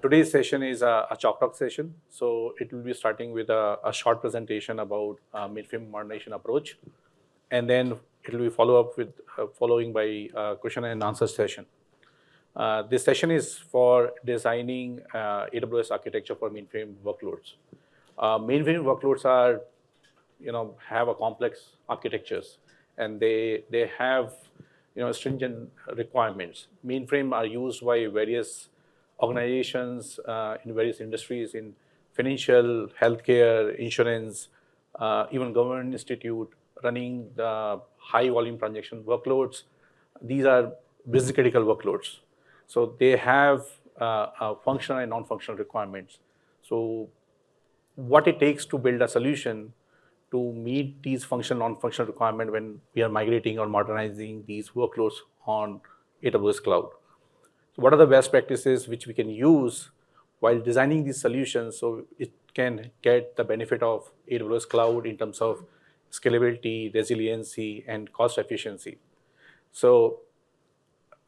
Today's session is a chalk talk session. So it will be starting with a short presentation about mainframe modernization approach. And then it will be following by a question and answer session. This session is for designing AWS architecture for mainframe workloads. Mainframe workloads are, have a complex architectures, and they have, stringent requirements. Mainframe are used by various organizations in various industries, in financial, healthcare, insurance, even government institute running the high volume transaction workloads. These are business critical workloads. So they have functional and non-functional requirements. So what it takes to build a solution to meet these functional, non-functional requirements when we are migrating or modernizing these workloads on AWS Cloud. So what are the best practices which we can use while designing these solutions so it can get the benefit of AWS Cloud in terms of scalability, resiliency, and cost efficiency. So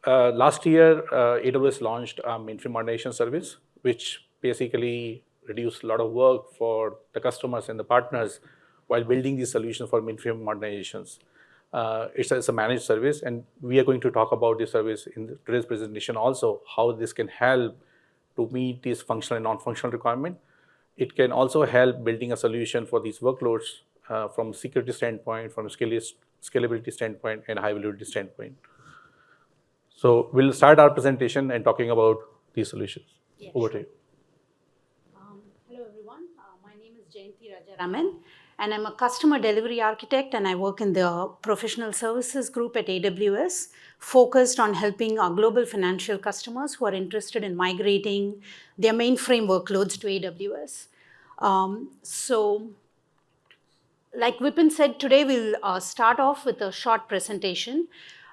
last year, AWS launched a mainframe modernization service, which basically reduced a lot of work for the customers and the partners while building these solutions for mainframe modernizations. It's a managed service, and we are going to talk about this service in today's presentation also, how this can help to meet these functional and non-functional requirements. It can also help building a solution for these workloads from security standpoint, from a scalability standpoint, and high availability standpoint. So we'll start our presentation and talking about these solutions. Yes. Over to you. Hello everyone, my name is Jayanti Rajaraman, and I'm a customer delivery architect, and I work in the professional services group at AWS, focused on helping our global financial customers who are interested in migrating their mainframe workloads to AWS. So like Vipin said, today we'll start off with a short presentation.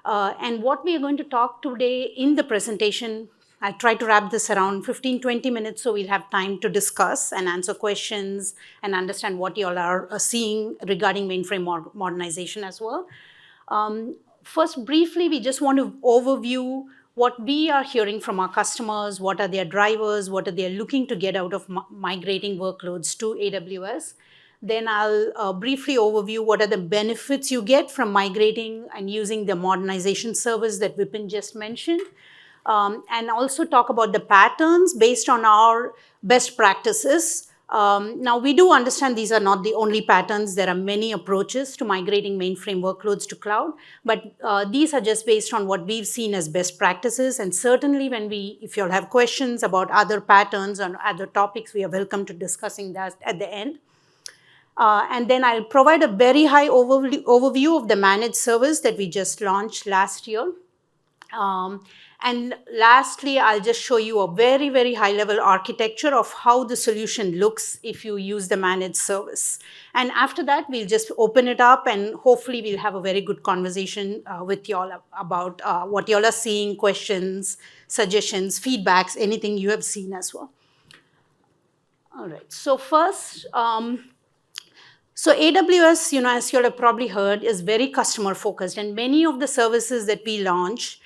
And what we are going to talk today in the presentation, I'll try to wrap this around 15-20 minutes so we'll have time to discuss and answer questions and understand what you all are seeing regarding mainframe modernization as well. First, briefly, we just want to overview what we are hearing from our customers, what are their drivers, what are they looking to get out of migrating workloads to AWS. Then I'll briefly overview what are the benefits you get from migrating and using the modernization service that Vipin just mentioned. And also talk about the patterns based on our best practices. Now, we do understand these are not the only patterns. There are many approaches to migrating mainframe workloads to cloud, but these are just based on what we've seen as best practices. And certainly if you all have questions about other patterns or other topics, we are welcome to discussing that at the end. And then I'll provide a very high overview of the managed service that we just launched last year. And lastly, I'll just show you a very, very high-level architecture of how the solution looks if you use the managed service. And after that, we'll just open it up, and hopefully we'll have a very good conversation with you all about what you all are seeing, questions, suggestions, feedbacks, anything you have seen as well. All right, so first, so AWS, as you all have probably heard, is very customer-focused, and many of the services that we launch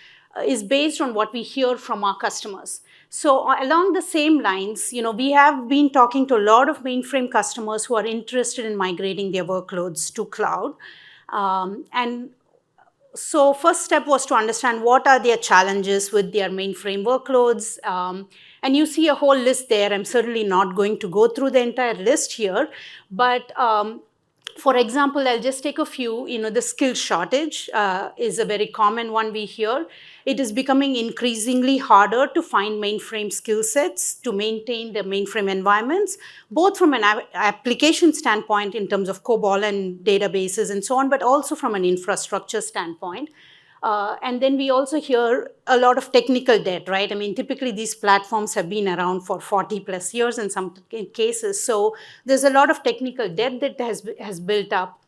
is based on what we hear from our customers. So along the same lines, we have been talking to a lot of mainframe customers who are interested in migrating their workloads to cloud. And so first step was to understand what are their challenges with their mainframe workloads. And you see a whole list there. I'm certainly not going to go through the entire list here, but for example, I'll just take a few. The skill shortage is a very common one we hear. It is becoming increasingly harder to find mainframe skill sets to maintain the mainframe environments, both from an application standpoint in terms of COBOL and databases and so on, but also from an infrastructure standpoint. And then we also hear a lot of technical debt, right? I mean, typically these platforms have been around for 40 plus years in some cases. So there's a lot of technical debt that has built up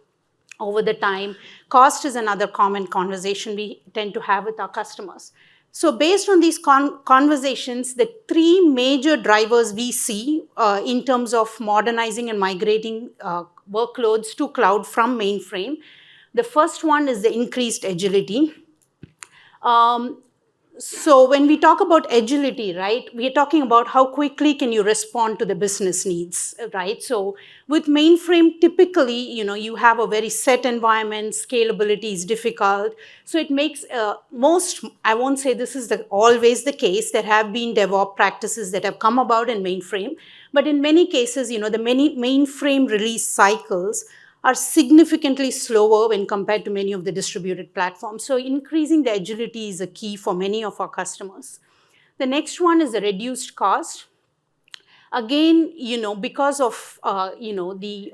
over the time. Cost is another common conversation we tend to have with our customers. So based on these conversations, the three major drivers we see in terms of modernizing and migrating workloads to cloud from mainframe. The first one is the increased agility. So when we talk about agility, right, we are talking about how quickly can you respond to the business needs, right? So with mainframe, typically, you have a very set environment, scalability is difficult. So it makes I won't say this is always the case. There have been DevOps practices that have come about in mainframe, but in many cases, the many mainframe release cycles are significantly slower when compared to many of the distributed platforms. So increasing the agility is a key for many of our customers. The next one is the reduced cost. Again, because of the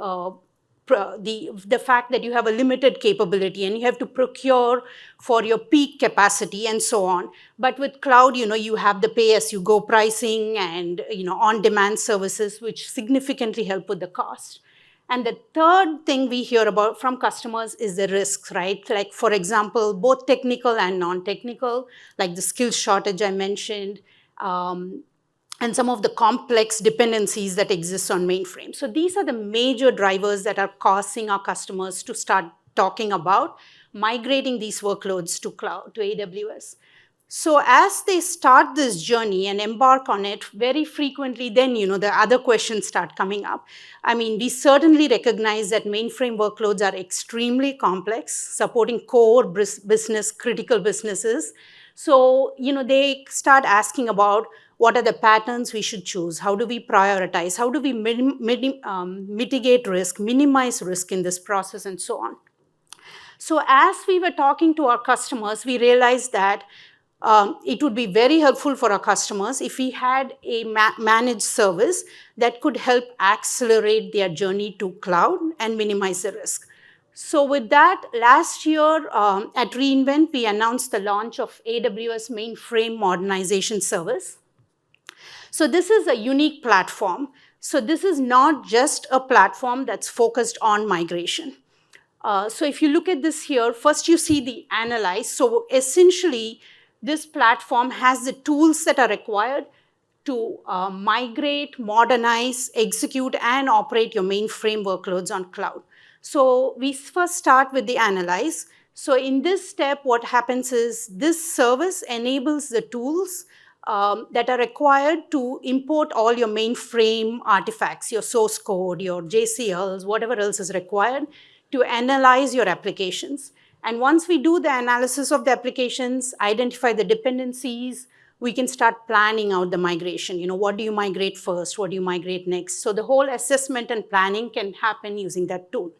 fact that you have a limited capability and you have to procure for your peak capacity and so on. But with cloud, you have the pay-as-you-go pricing and on-demand services, which significantly help with the cost. And the third thing we hear about from customers is the risks, right? Like, for example, both technical and non-technical, like the skills shortage I mentioned, and some of the complex dependencies that exist on mainframe. So these are the major drivers that are causing our customers to start talking about migrating these workloads to cloud, to AWS. So as they start this journey and embark on it, very frequently then, the other questions start coming up. I mean, we certainly recognize that mainframe workloads are extremely complex, supporting core business, critical businesses. So, they start asking about what are the patterns we should choose? How do we prioritize? How do we mitigate risk, minimize risk in this process, and so on? So as we were talking to our customers, we realized that it would be very helpful for our customers if we had a managed service that could help accelerate their journey to cloud and minimize the risk. So with that, last year at re:Invent, we announced the launch of AWS Mainframe Modernization Service. So this is a unique platform. So this is not just a platform that's focused on migration. So if you look at this here, first you see the analyze. So essentially, this platform has the tools that are required to migrate, modernize, execute, and operate your mainframe workloads on cloud. So we first start with the analyze. So in this step, what happens is this service enables the tools that are required to import all your mainframe artifacts, your source code, your JCLs, whatever else is required to analyze your applications. And once we do the analysis of the applications, identify the dependencies, we can start planning out the migration. What do you migrate first? What do you migrate next? So the whole assessment and planning can happen using that tool.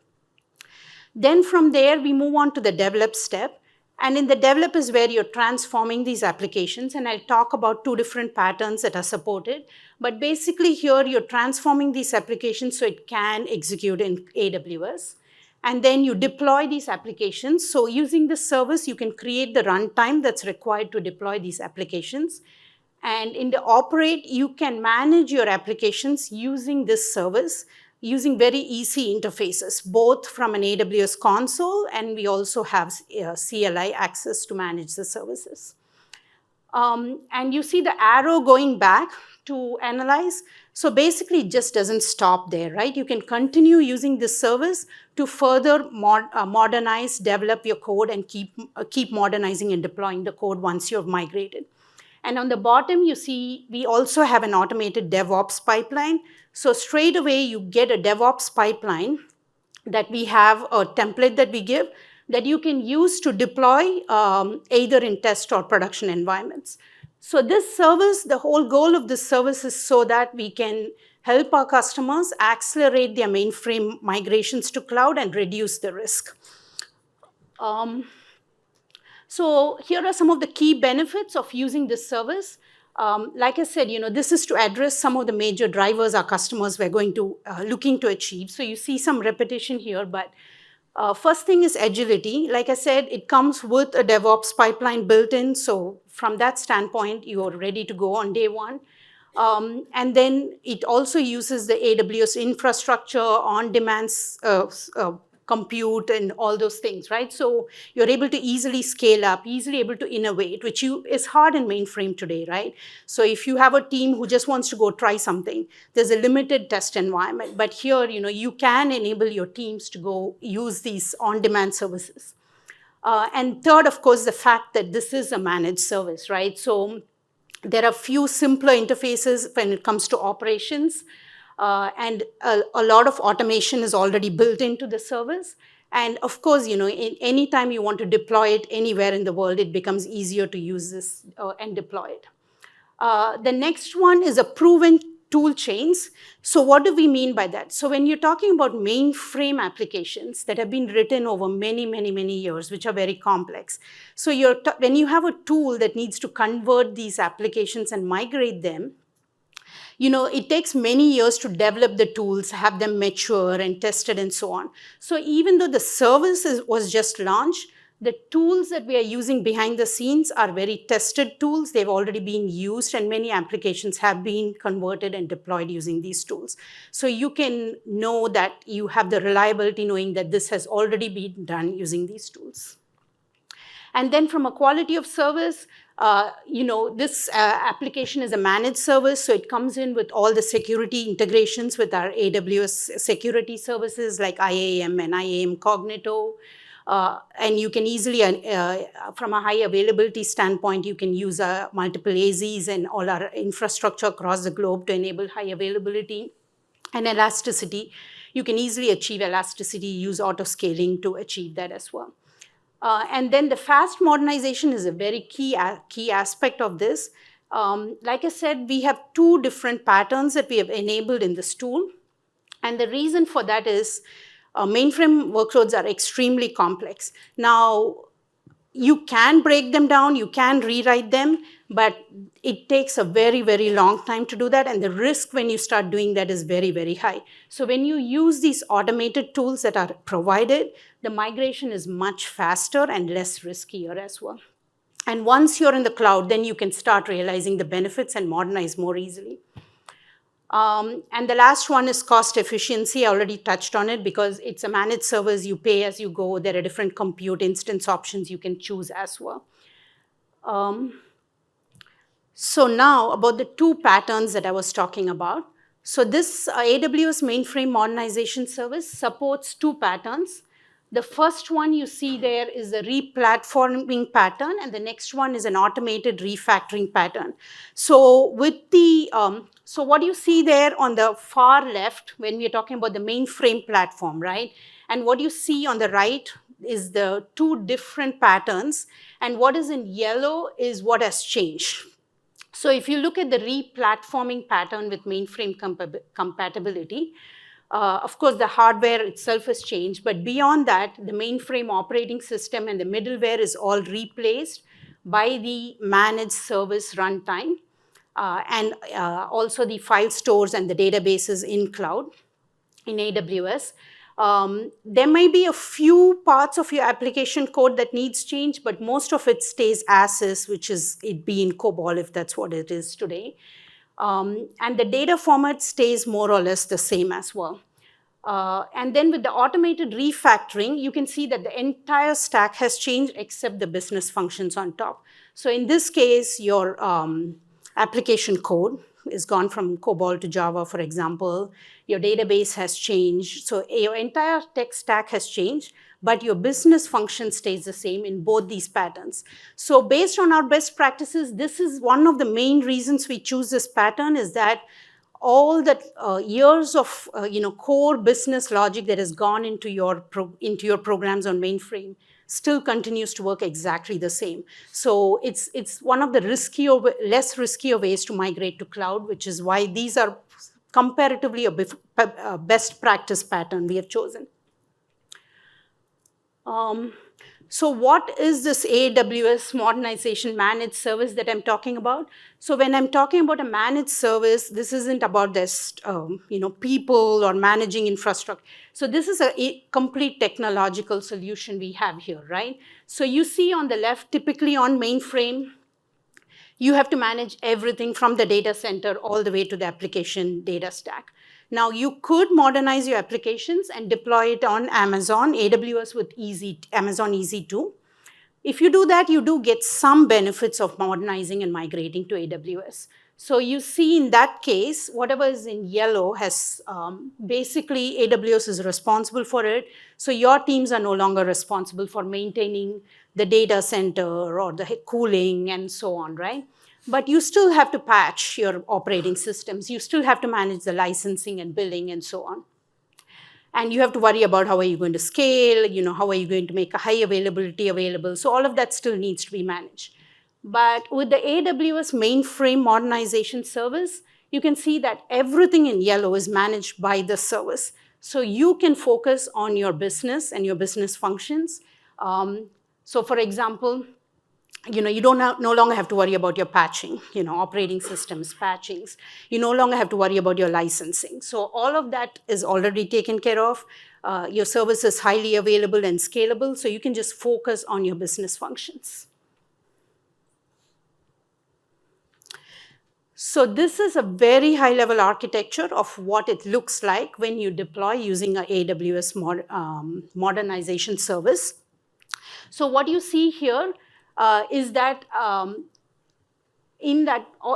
Then from there, we move on to the develop step. And in the develop is where you're transforming these applications. And I'll talk about two different patterns that are supported. But basically here, you're transforming these applications so it can execute in AWS. And then you deploy these applications. So using this service, you can create the runtime that's required to deploy these applications. And in the operate, you can manage your applications using this service, using very easy interfaces, both from an AWS console, and we also have CLI access to manage the services. And you see the arrow going back to analyze. So basically, it just doesn't stop there, right? You can continue using this service to further modernize, develop your code, and keep modernizing and deploying the code once you've migrated. And on the bottom, you see we also have an automated DevOps pipeline. So straight away, you get a DevOps pipeline that we have a template that we give that you can use to deploy either in test or production environments. So this service, the whole goal of this service is so that we can help our customers accelerate their mainframe migrations to cloud and reduce the risk. So here are some of the key benefits of using this service. Like I said, this is to address some of the major drivers our customers were looking to achieve. So you see some repetition here, but first thing is agility. Like I said, it comes with a DevOps pipeline built in. So from that standpoint, you are ready to go on day one. And then it also uses the AWS infrastructure, on-demand compute, and all those things, right? So you're able to easily scale up, easily able to innovate, which is hard in mainframe today, right? So if you have a team who just wants to go try something, there's a limited test environment. But here, you can enable your teams to go use these on-demand services. And third, of course, the fact that this is a managed service, right? So there are few simpler interfaces when it comes to operations, and a lot of automation is already built into the service. And of course, anytime you want to deploy it anywhere in the world, it becomes easier to use this and deploy it. The next one is a proven tool chains. So what do we mean by that? So when you're talking about mainframe applications that have been written over many, many, many years, which are very complex. So when you have a tool that needs to convert these applications and migrate them, it takes many years to develop the tools, have them mature and tested and so on. So even though the service was just launched, the tools that we are using behind the scenes are very tested tools. They've already been used, and many applications have been converted and deployed using these tools. So you can know that you have the reliability knowing that this has already been done using these tools. And then from a quality of service, this application is a managed service, so it comes in with all the security integrations with our AWS security services like IAM and IAM Cognito. And you can easily, from a high availability standpoint, you can use multiple AZs and all our infrastructure across the globe to enable high availability. And elasticity, you can easily achieve elasticity, use auto-scaling to achieve that as well. And then the fast modernization is a very key aspect of this. Like I said, we have two different patterns that we have enabled in this tool. And the reason for that is mainframe workloads are extremely complex. Now, you can break them down, you can rewrite them, but it takes a very, very long time to do that, and the risk when you start doing that is very, very high. So when you use these automated tools that are provided, the migration is much faster and less riskier as well. And once you're in the cloud, then you can start realizing the benefits and modernize more easily. And the last one is cost efficiency. I already touched on it because it's a managed service. You pay as you go. There are different compute instance options you can choose as well. So now about the two patterns that I was talking about. So this AWS Mainframe Modernization service supports two patterns. The first one you see there is a replatforming pattern, and the next one is an automated refactoring pattern. So with the so what you see there on the far left when we are talking about the mainframe platform, right? And what you see on the right is the two different patterns, and what is in yellow is what has changed. So if you look at the replatforming pattern with mainframe compatibility, of course, the hardware itself has changed, but beyond that, the mainframe operating system and the middleware is all replaced by the managed service runtime, and also the file stores and the databases in cloud, in AWS. There may be a few parts of your application code that needs change, but most of it stays as is, which is it be in COBOL if that's what it is today. And the data format stays more or less the same as well. And then with the automated refactoring, you can see that the entire stack has changed except the business functions on top. So in this case, your application code is gone from COBOL to Java, for example. Your database has changed. So your entire tech stack has changed, but your business function stays the same in both these patterns. So based on our best practices, this is one of the main reasons we choose this pattern is that all the years of core business logic that has gone into your programs on mainframe still continues to work exactly the same. So it's one of the less riskier ways to migrate to cloud, which is why these are comparatively a best practice pattern we have chosen. So what is this AWS modernization managed service that I'm talking about? So when I'm talking about a managed service, this isn't about this, people or managing infrastructure. So this is a complete technological solution we have here, right? So you see on the left, typically on mainframe, you have to manage everything from the data center all the way to the application data stack. Now, you could modernize your applications and deploy it on Amazon, AWS with Amazon EC2. If you do that, you do get some benefits of modernizing and migrating to AWS. So you see in that case, whatever is in yellow has basically AWS is responsible for it. So your teams are no longer responsible for maintaining the data center or the cooling and so on, right? But you still have to patch your operating systems. You still have to manage the licensing and billing and so on. And you have to worry about how are you going to scale, how are you going to make a high availability available. So all of that still needs to be managed. But with the AWS Mainframe Modernization service, you can see that everything in yellow is managed by the service. So you can focus on your business and your business functions. So for example, you no longer have to worry about your patching, operating systems, patchings. You no longer have to worry about your licensing. So all of that is already taken care of. Your service is highly available and scalable, so you can just focus on your business functions. So this is a very high-level architecture of what it looks like when you deploy using an AWS modernization service. So what you see here is that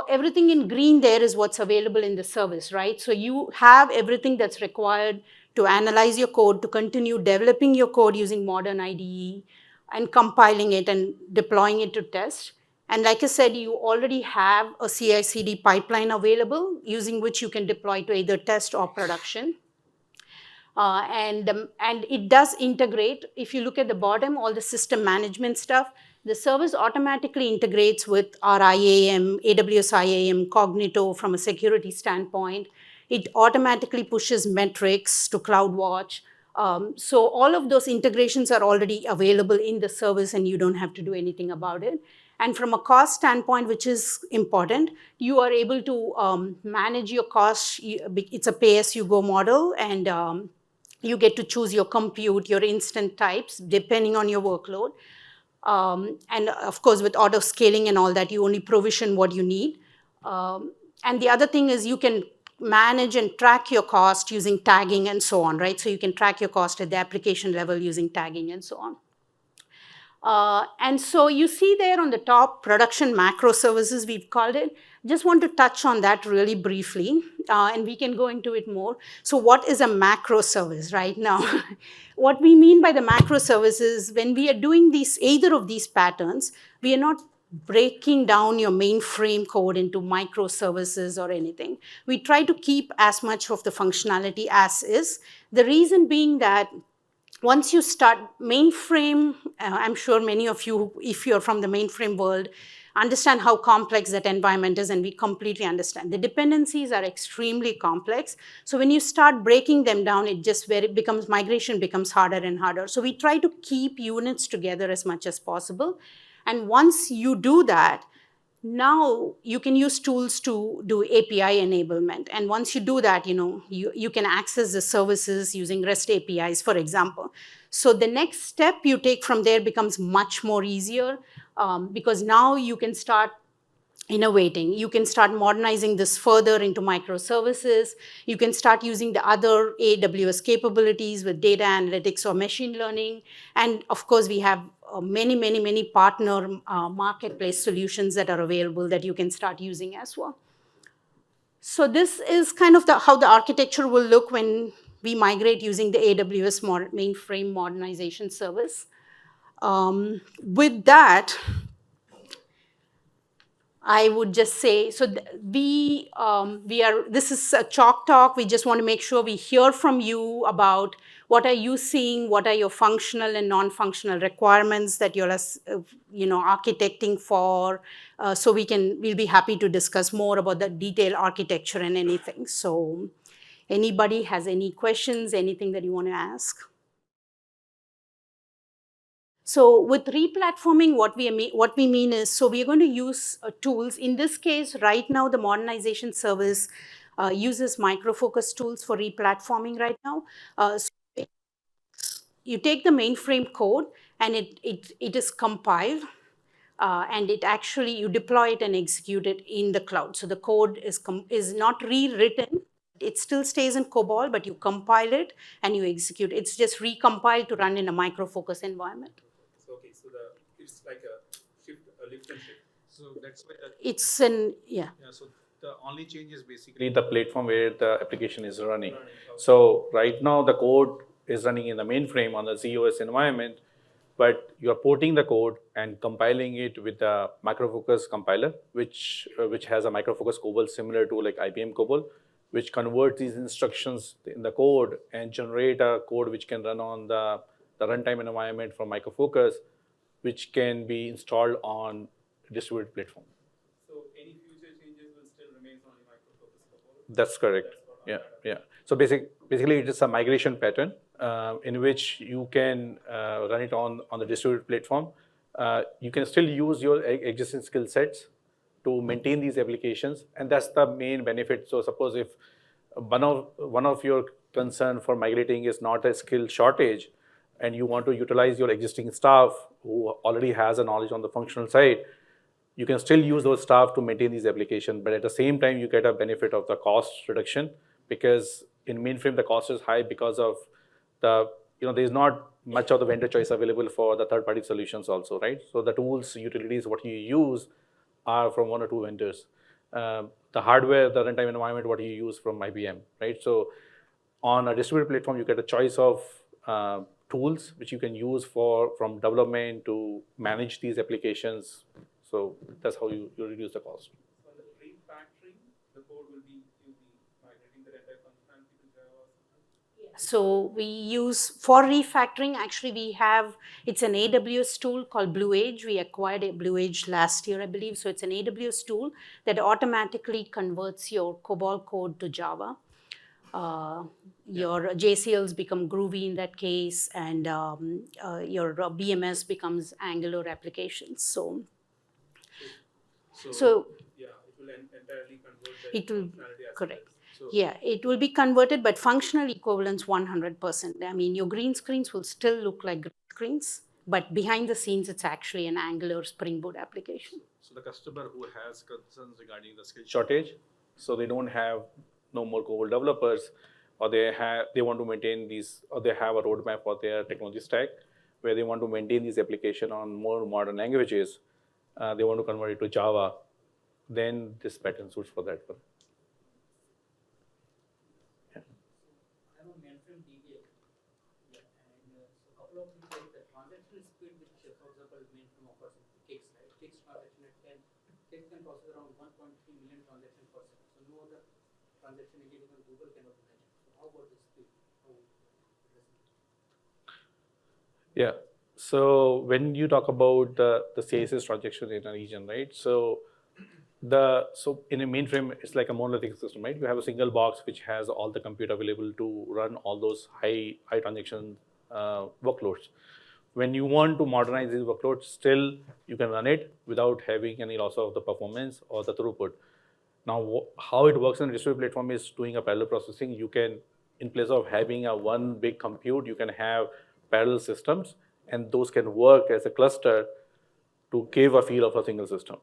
everything in green there is what's available in the service, right? So you have everything that's required to analyze your code, to continue developing your code using modern IDE and compiling it and deploying it to test. And like I said, you already have a CI/CD pipeline available using which you can deploy to either test or production. And it does integrate. If you look at the bottom, all the system management stuff, the service automatically integrates with our IAM, AWS IAM, Cognito from a security standpoint. It automatically pushes metrics to CloudWatch. So all of those integrations are already available in the service, and you don't have to do anything about it. And from a cost standpoint, which is important, you are able to manage your costs. It's a pay-as-you-go model, and you get to choose your compute, your instant types, depending on your workload. And of course, with auto scaling and all that, you only provision what you need. And the other thing is you can manage and track your cost using tagging and so on, right? So you can track your cost at the application level using tagging and so on. And so you see there on the top, production macro services, we've called it. Just want to touch on that really briefly, and we can go into it more. So what is a macro service right now? What we mean by the macro service is when we are doing either of these patterns, we are not breaking down your mainframe code into microservices or anything. We try to keep as much of the functionality as is. The reason being that once you start mainframe, I'm sure many of you, if you're from the mainframe world, understand how complex that environment is, and we completely understand. The dependencies are extremely complex. So when you start breaking them down, migration becomes harder and harder. So we try to keep units together as much as possible. And once you do that, now you can use tools to do API enablement. And once you do that, you can access the services using REST APIs, for example. So the next step you take from there becomes much more easier because now you can start innovating. You can start modernizing this further into microservices. You can start using the other AWS capabilities with data analytics or machine learning. And of course, we have many partner marketplace solutions that are available that you can start using as well. So this is kind of how the architecture will look when we migrate using the AWS Mainframe Modernization service. With that, I would just say, so this is a chalk talk. We just want to make sure we hear from you about what are you seeing, what are your functional and non-functional requirements that you're architecting for. So we'll be happy to discuss more about the detailed architecture and anything. So anybody has any questions, anything that you want to ask? So with replatforming, what we mean is, so we're going to use tools. In this case, right now, the modernization service uses Micro Focus tools for replatforming right now. So you take the mainframe code, and it is compiled, and you deploy it and execute it in the cloud. So the code is not rewritten. It still stays in COBOL, but you compile it and you execute. It's just recompiled to run in a Micro Focus environment. It's like a lift and shift. So that's why yeah. So The only change is basically the platform where the application is running. So right now the code is running in the mainframe on the ZOS environment, but you're porting the code and compiling it with the microfocus compiler, which has a microfocus COBOL similar to like IBM COBOL, which converts these instructions in the code and generate a code which can run on the runtime environment from microfocus, which can be installed on distributed platform. So any future changes will still remain on the microfocus support? That's correct. Yeah. So basically, it is a migration pattern in which you can run it on the distributed platform. You can still use your existing skill sets to maintain these applications, and that's the main benefit. So suppose if one of your concern for migrating is not a skill shortage, and you want to utilize your existing staff who already has a knowledge on the functional side, you can still use those staff to maintain these applications, but at the same time, you get a benefit of the cost reduction, because in mainframe, the cost is high because of there's not much of the vendor choice available for the third-party solutions also, right? So the tools, utilities, what you use are from one or two vendors. The hardware, the runtime environment, what you use from IBM, right? So on a distributed platform, you get a choice of tools which you can use from development to manage these applications. So that's how you reduce the cost. So on the refactoring, the code will be migrating the entire functionality to Java or something? So we use, for refactoring, actually it's an AWS tool called Blue Age. We acquired Blue Age last year, I believe. So it's an AWS tool that automatically converts your COBOL code to Java. Your JCLs become Groovy in that case, and your BMS becomes Angular applications. So yeah, it will entirely convert the it will, functionality as correct. So Yeah, it will be converted, but functional equivalence 100%. I mean, your green screens will still look like green screens, but behind the scenes, it's actually an Angular Spring Boot application. So the customer who has concerns regarding the skill shortage, so they don't have no more COBOL developers, or they want to maintain these, or they have a roadmap for their technology stack where they want to maintain these applications on more modern languages, they want to convert it to Java, then this pattern suits for that one. I'm a mainframe DBA, and so a couple of things like the transaction speed, which, for example, mainframe offers kicks, right? Kicks transaction at 10, kicks can process around 1.3 million transactions per second. So no other transaction engine on Google cannot imagine. So how about the speed? Yeah. So when you talk about the CSS transaction in a region, right? So in a mainframe, it's like a monolithic system, right? You have a single box which has all the compute available to run all those high transaction workloads. When you want to modernize these workloads, still you can run it without having any loss of the performance or the throughput. Now, how it works in a distributed platform is doing a parallel processing. You can, in place of having a one big compute, you can have parallel systems, and those can work as a cluster to give a feel of a single system.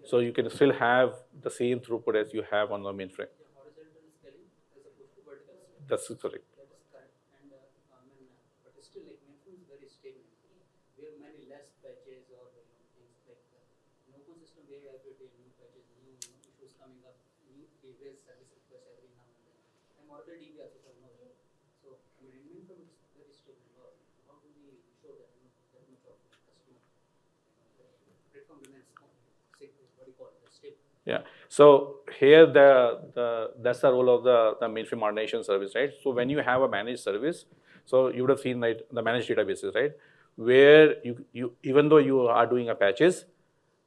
So you can still have the same throughput as you have on the mainframe. Yeah, horizontal scaling as opposed to vertical scaling. That's correct. That is correct. And but still, like mainframe is very stable. We have many less patches or things like that. In open system, we have every day new patches, new issues coming up, new raise service requests every now and then. I'm Oracle DB also, so no. So I mean, in mainframe it's very stable. How do we ensure that that much of customer platform remains what do you call it, stable? Yeah. So here that's the role of the mainframe modernization service, right? So when you have a managed service, so you would have seen like the managed databases, right? Where you even though you are doing a patches,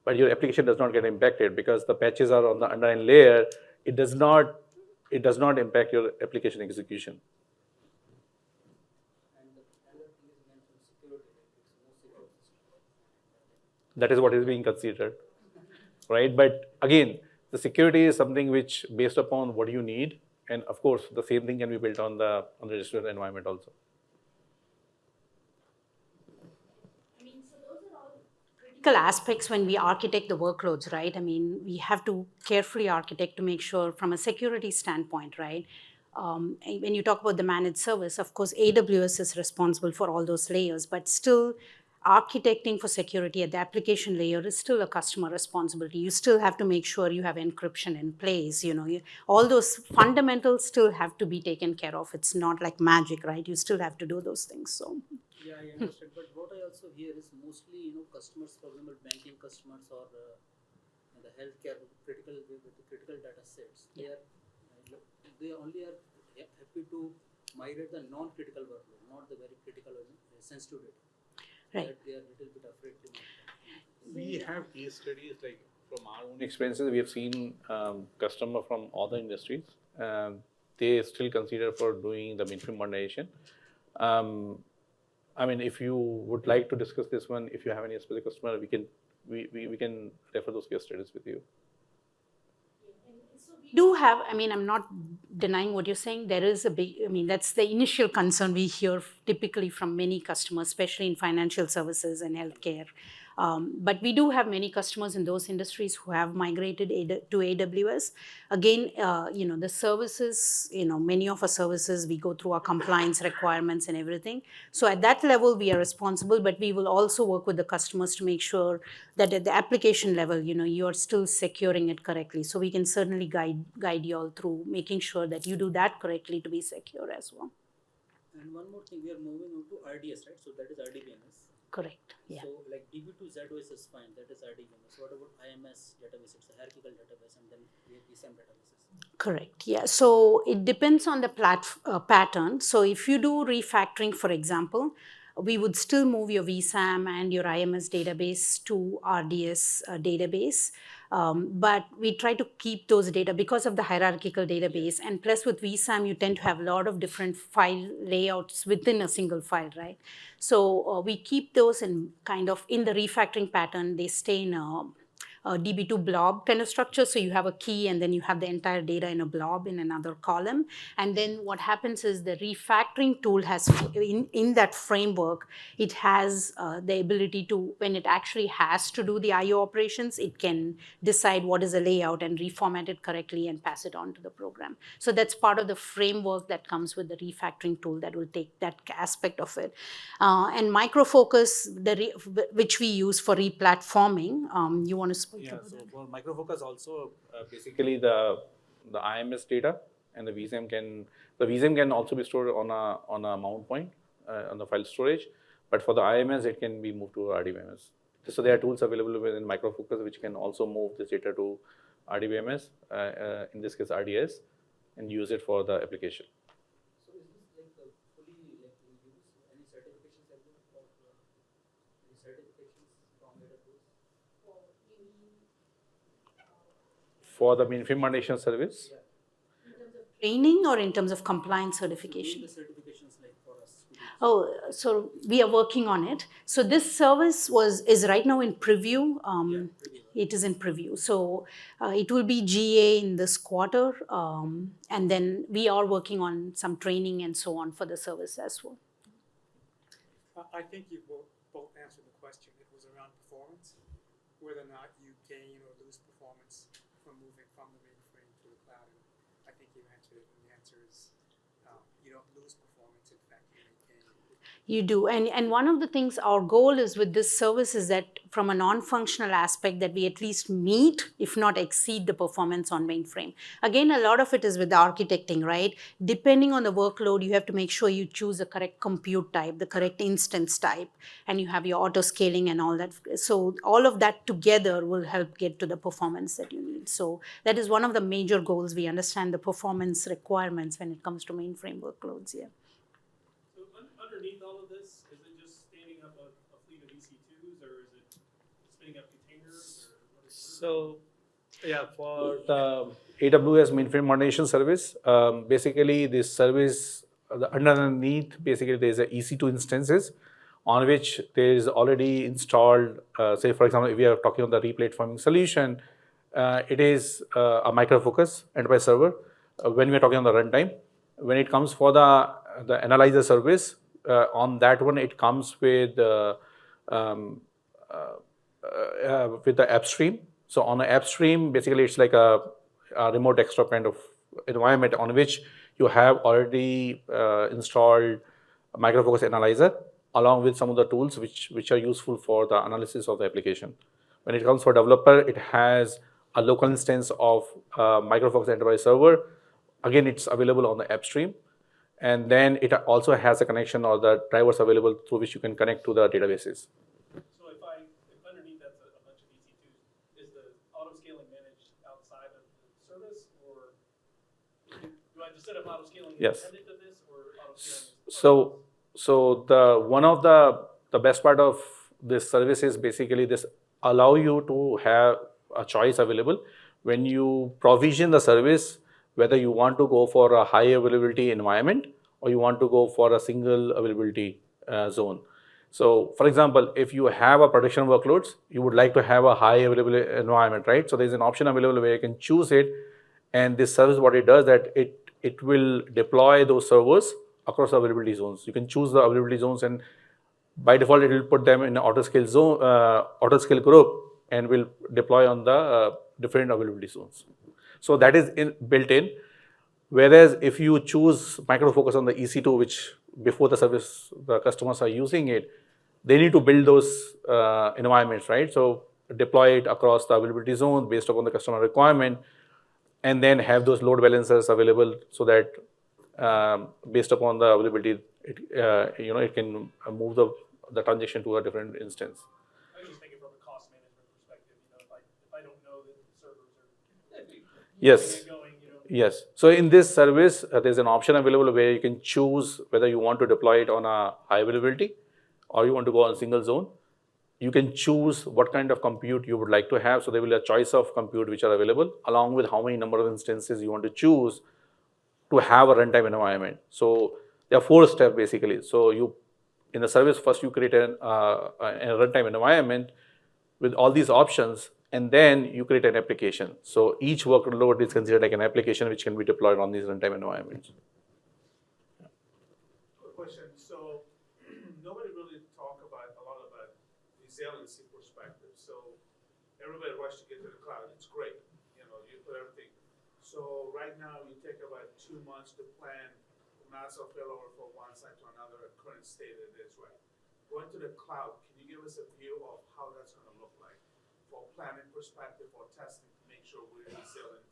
but your application does not get impacted because the patches are on the underlying layer. It does not impact your application execution. And the other thing is mentioned security, like it's more secure system. That is what is being considered, right? But again, the security is something which based upon what you need, and of course, the same thing can be built on the distributed environment also. I mean, so those are all critical aspects when we architect the workloads, right? I mean, we have to carefully architect to make sure from a security standpoint, right? When you talk about the managed service, of course, AWS is responsible for all those layers, but still, architecting for security at the application layer is still a customer responsibility. You still have to make sure you have encryption in place. All those fundamentals still have to be taken care of. It's not like magic, right? You still have to do those things. So. Yeah, I understand. But what I also hear is mostly, customers, for example, banking customers or the healthcare with the critical data sets. They only are happy to migrate the non-critical workload, not the very critical or sensitive data. Right. They are a little bit afraid to migrate. We have case studies like from our own experiences. We have seen customer from other industries. They still consider for doing the mainframe modernization. I mean, if you would like to discuss this one, if you have any specific customer, we can refer those case studies with you. Do have, I'm not denying what you're saying. There is that's the initial concern we hear typically from many customers, especially in financial services and healthcare. But we do have many customers in those industries who have migrated to AWS. Again, the services, many of our services, we go through our compliance requirements and everything. So at that level, we are responsible, but we will also work with the customers to make sure that at the application level, you are still securing it correctly. So we can certainly guide you all through making sure that you do that correctly to be secure as well. And one more thing, we are moving on to RDS, right? So that is RDBMS. Correct. Yeah. So like DB2ZOS is fine, that is RDBMS. What about IMS database? It's a hierarchical database, and then we have ESM databases. Correct. Yeah. So it depends on the pattern. So if you do refactoring, for example, we would still move your vSAM and your IMS database to RDS database. But we try to keep those data because of the hierarchical database. And plus with vSAM, you tend to have a lot of different file layouts within a single file, right? So we keep those in the refactoring pattern. They stay in a DB2 blob kind of structure. So you have a key and then you have the entire data in a blob in another column. And then what happens is the refactoring tool has, in that framework, it has the ability to, when it actually has to do the IO operations, it can decide what is the layout and reformat it correctly and pass it on to the program. So that's part of the framework that comes with the refactoring tool that will take that aspect of it. And Micro Focus, which we use for replatforming, you want to speak? Yeah, so for Micro Focus also, basically the IMS data and the vSAM can also be stored on a mount point on the file storage, but for the IMS it can be moved to RDBMS. So there are tools available within Micro Focus which can also move this data to RDBMS, in this case RDS, and use it for the application. So is this like fully like we use any certifications available for any certifications from AWS? For the mainframe modernization service? Yeah. In terms of training or in terms of compliance certification? The certifications like for us. Oh, so we are working on it. So this service is right now in preview. Preview. It is in preview. So it will be GA in this quarter. And then we are working on some training and so on for the service as well. I think you both answered the question. It was around performance, whether or not you gain or lose performance from moving from the mainframe to the cloud. And I think you answered it, and the answer is you don't lose performance. In fact, you maintain it. You do. And one of the things our goal is with this service is that from a non-functional aspect that we at least meet, if not exceed the performance on mainframe. Again, a lot of it is with the architecting, right? Depending on the workload, you have to make sure you choose the correct compute type, the correct instance type, and you have your auto scaling and all that. So all of that together will help get to the performance that you need. So that is one of the major goals. We understand the performance requirements when it comes to mainframe workloads, yeah. So underneath all of this, is it just standing up a fleet of EC2s, or is it spinning up containers? Or what is So, yeah, for the AWS Mainframe Modernization service, basically this service, underneath, basically there's a EC2 instances on which there is already installed, say for example, if we are talking on the replatforming solution, it is a Micro Focus enterprise server when we are talking on the runtime. When it comes for the analyzer service, on that one it comes with the app stream. So on the app stream, basically it's like a remote desktop kind of environment on which you have already installed a Micro Focus analyzer, along with some of the tools which are useful for the analysis of the application. When it comes for developer, it has a local instance of Micro Focus Enterprise Server. Again, it's available on the AppStream. And then it also has a connection or the drivers available through which you can connect to the databases. So if underneath that's a bunch of EC2s, is the auto-scaling managed outside of the service, or do I just set up auto-scaling Yes. independent of this, or auto-scaling is So the one of the best part of this service is basically this allow you to have a choice available when you provision the service, whether you want to go for a high availability environment or you want to go for a single availability zone. So for example, if you have a production workloads, you would like to have a high availability environment, right? So there's an option available where you can choose it, and this service, what it does, that it will deploy those servers across the availability zones. You can choose the availability zones, and by default, it will put them in an auto-scale zone, auto-scale group, and will deploy on the different availability zones. So that is built in. Whereas if you choose Micro Focus on the EC2, which before the service, the customers are using it, they need to build those environments, right? So deploy it across the availability zone based upon the customer requirement, and then have those load balancers available so that based upon the availability, it can move the transaction to a different instance. I was just thinking from a cost management perspective, if I don't know that the servers are Yes. going, Yes. So in this service, there's an option available where you can choose whether you want to deploy it on a high availability or you want to go on single zone. You can choose what kind of compute you would like to have. So there will be a choice of compute which are available, along with how many number of instances you want to choose to have a runtime environment. So there are 4 steps basically. So in the service, first you create a runtime environment with all these options, and then you create an application. So each workload is considered like an application which can be deployed on these runtime environments. Quick question. So nobody really talk a lot about resiliency perspective. So everybody rushes to get to the cloud. It's great. You put everything. So right now you take about 2 months to plan massive failover from one side to another, current state it is, right? Going to the cloud, can you give us a view of how that's going to look like for planning perspective or testing to make sure we're resilient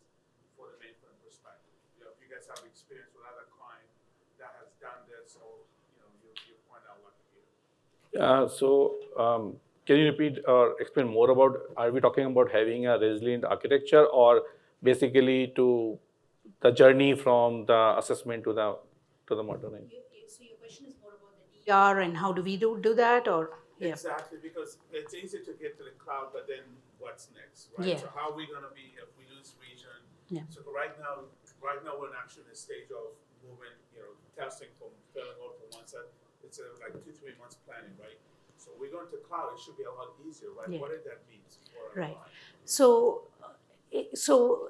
for the mainframe perspective? If you guys have experience with other client that has done this, or you point out what to do. Can you repeat or explain more about, are we talking about having a resilient architecture, or basically to the journey from the assessment to the modernization? So your question is more about the DR and how do we do that, or? Yeah. Exactly, because it's easy to get to the cloud, but then what's next, right? Yeah. So how are we going to be if we lose region? Yeah. So right now we're actually in the stage of moving, testing from failing over from one side. It's like 2-3 months planning, right? So we're going to cloud. It should be a lot easier, right? Yeah. What did that mean for our Right. client? So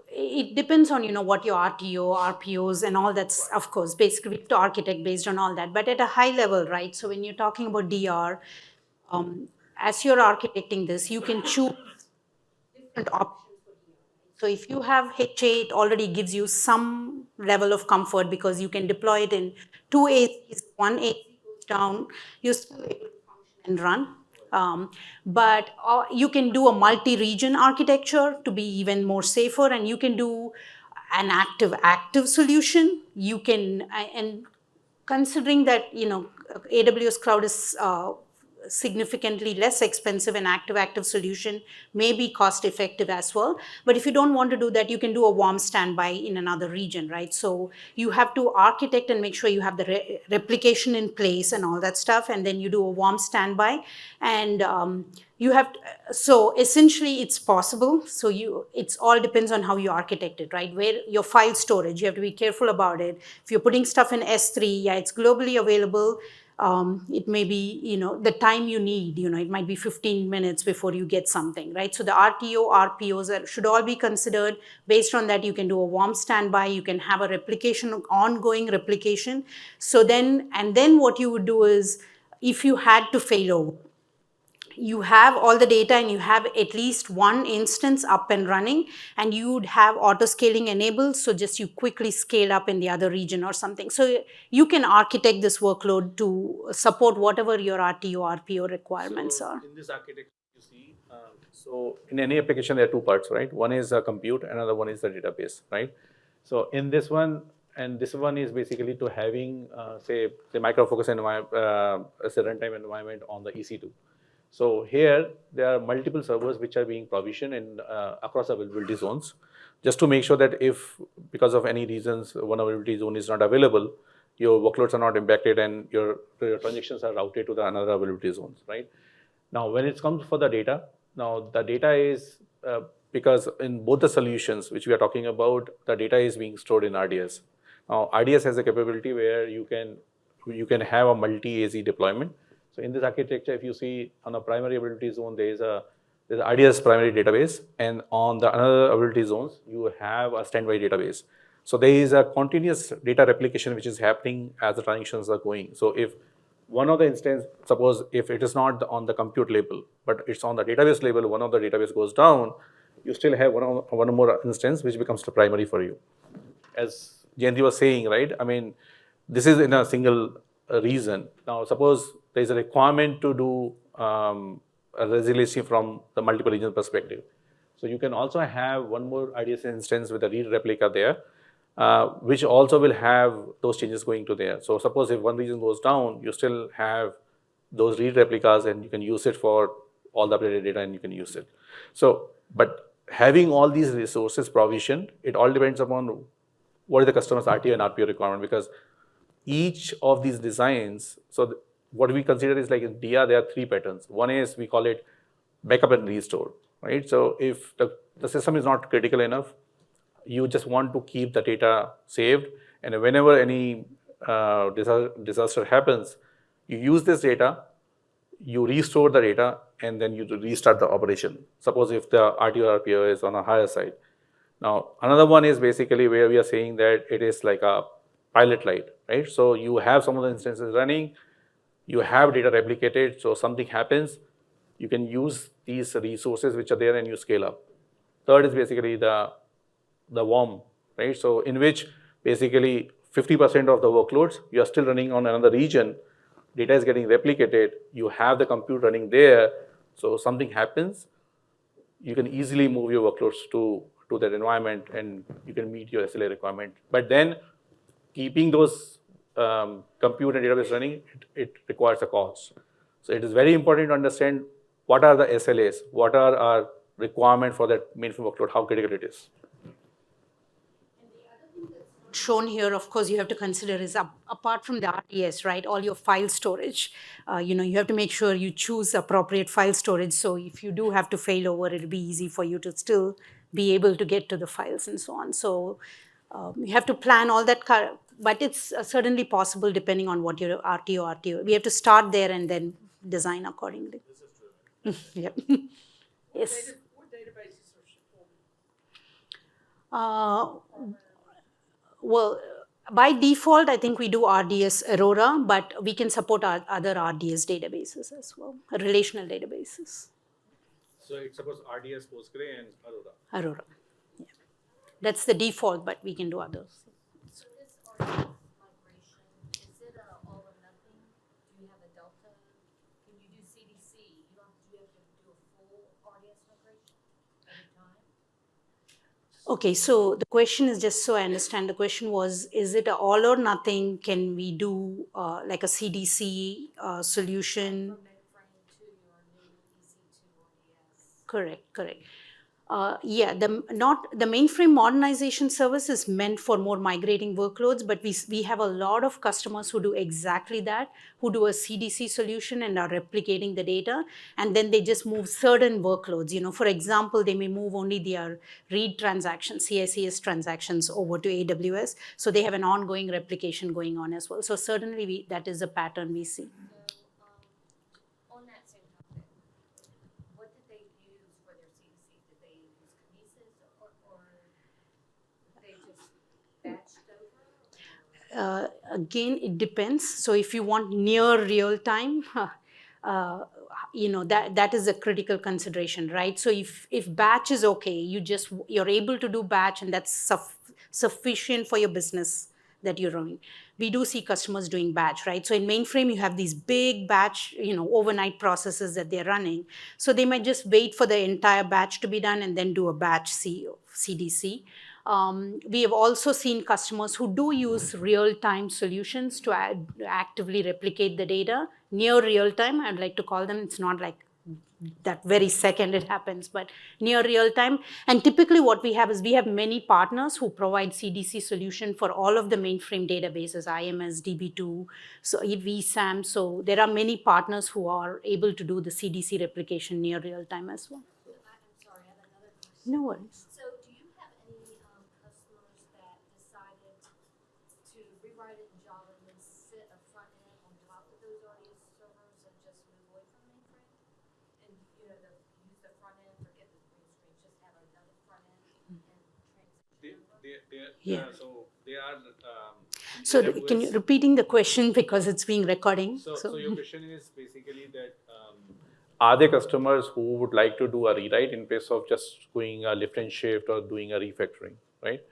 it depends on what your RTO, RPOs, and all that's, of course, basically to architect based on all that. But at a high level, right? So when you're talking about DR, as you're architecting this, you can choose different options for DR. So if you have HA, it already gives you some level of comfort because you can deploy it in 2 ACs, 1 AC goes down, you're still able to function and run. But you can do a multi-region architecture to be even more safer, and you can do an active solution. You can, and considering that AWS Cloud is significantly less expensive, and active solution may be cost effective as well. But if you don't want to do that, you can do a warm standby in another region, right? So you have to architect and make sure you have the replication in place and all that stuff, and then you do a warm standby, and you have to, so essentially it's possible. So it's all depends on how you architect it, right? Where your file storage, you have to be careful about it. If you're putting stuff in S3, yeah, it's globally available. It may be, the time you need, it might be 15 minutes before you get something, right? So the RTO, RPOs should all be considered. Based on that, you can do a warm standby, you can have a replication, ongoing replication. So then what you would do is, if you had to fail over, you have all the data and you have at least one instance up and running, and you would have auto scaling enabled, so just you quickly scale up in the other region or something. So you can architect this workload to support whatever your RTO, RPO requirements So are. in this architecture, you see, so in any application, there are two parts, right? One is compute, another one is the database, right? So in this one, and this one is basically to having, say Micro Focus environment, as a runtime environment on the EC2. So here, there are multiple servers which are being provisioned in, across availability zones, just to make sure that if, because of any reasons, one availability zone is not available, your workloads are not impacted and your transactions are routed to the another availability zones, right? Now, when it comes for the data, now the data is, because in both the solutions which we are talking about, the data is being stored in RDS. Now, RDS has a capability where you can have a multi-AZ deployment. So in this architecture, if you see on a primary availability zone, there's RDS primary database, and on the another availability zones, you have a standby database. So there is a continuous data replication which is happening as the transactions are going. So if one of the instance, suppose if it is not on the compute label, but it's on the database label, one of the database goes down, you still have one more instance which becomes the primary for you. As Jayanti was saying, right? I mean, this is in a single reason. Now, suppose there is a requirement to do a resiliency from the multiple region perspective. So you can also have one more IDS instance with a read replica there, which also will have those changes going to there. So suppose if one region goes down, you still have those read replicas and you can use it for all the updated data and you can use it. So, but having all these resources provisioned, it all depends upon what is the customer's RTO and RPO requirement, because each of these designs, so what we consider is like in DR, there are three patterns. One is we call it backup and restore, right? So if the system is not critical enough, you just want to keep the data saved, and whenever any disaster happens, you use this data, you restore the data, and then you restart the operation. Suppose if the RTO RPO is on a higher side. Now, another one is basically where we are saying that it is like a pilot light, right? So you have some of the instances running, you have data replicated, so something happens, you can use these resources which are there and you scale up. Third is basically the warm, right? So in which basically 50% of the workloads, you are still running on another region, data is getting replicated, you have the compute running there, so something happens, you can easily move your workloads to that environment and you can meet your SLA requirement. But then keeping those compute and database running, it requires a cost. So it is very important to understand what are the SLAs, what are our requirement for that mainframe workload, how critical it is. Shown here, of course, you have to consider is apart from the RDS, right? All your file storage, you have to make sure you choose appropriate file storage. So if you do have to fail over, it'll be easy for you to still be able to get to the files and so on. So you have to plan all that, but it's certainly possible depending on what your RTO. We have to start there and then design accordingly. This is true. Yeah. Yes. What databases are supported? Well, by default, I think we do RDS Aurora, but we can support our other RDS databases as well, relational databases. So it's suppose RDS, Postgre, and Aurora. Aurora, yeah. That's the default, but we can do others. So this RDS migration, is it all or nothing? Do you have a delta? Can you do CDC? Do you have to do a full RDS migration every time? Okay, so the question is, just so I understand, the question was, is it a all or nothing? Can we do like a CDC solution? From mainframe to your new EC2 RDS. Correct. Yeah, the mainframe modernization service is meant for more migrating workloads, but we have a lot of customers who do exactly that, who do a CDC solution and are replicating the data, and then they just move certain workloads. For example, they may move only their read transactions, CICS transactions over to AWS, so they have an ongoing replication going on as well. So certainly that is a pattern we see. So, on that same topic, what did they use for their CDC? Did they use Kinesis or they just batched over? Again, it depends. So if you want near real time, that is a critical consideration, right? So if batch is okay, you're able to do batch, and that's sufficient for your business that you're running. We do see customers doing batch, right? So in mainframe, you have these big batch, overnight processes that they're running. So they might just wait for the entire batch to be done and then do a batch CDC. We have also seen customers who do use real-time solutions to actively replicate the data. Near real-time, I'd like to call them. It's not like that very second it happens, but near real-time. And typically what we have is we have many partners who provide CDC solution for all of the mainframe databases, IMS, DB2, so vSAM. So there are many partners who are able to do the CDC replication near real-time as well. I'm sorry, I have another question. No worries. So do you have any customers that decided to rewrite it in Java and then sit a front end on top of those RDS servers and just move away from mainframe? And use the front end, forget the green screen, just have another front end and transition. Yeah. So they are. So can you repeating the question because it's being recording? So your question is basically that are there customers who would like to do a rewrite in place of just doing a lift and shift or doing a refactoring, right?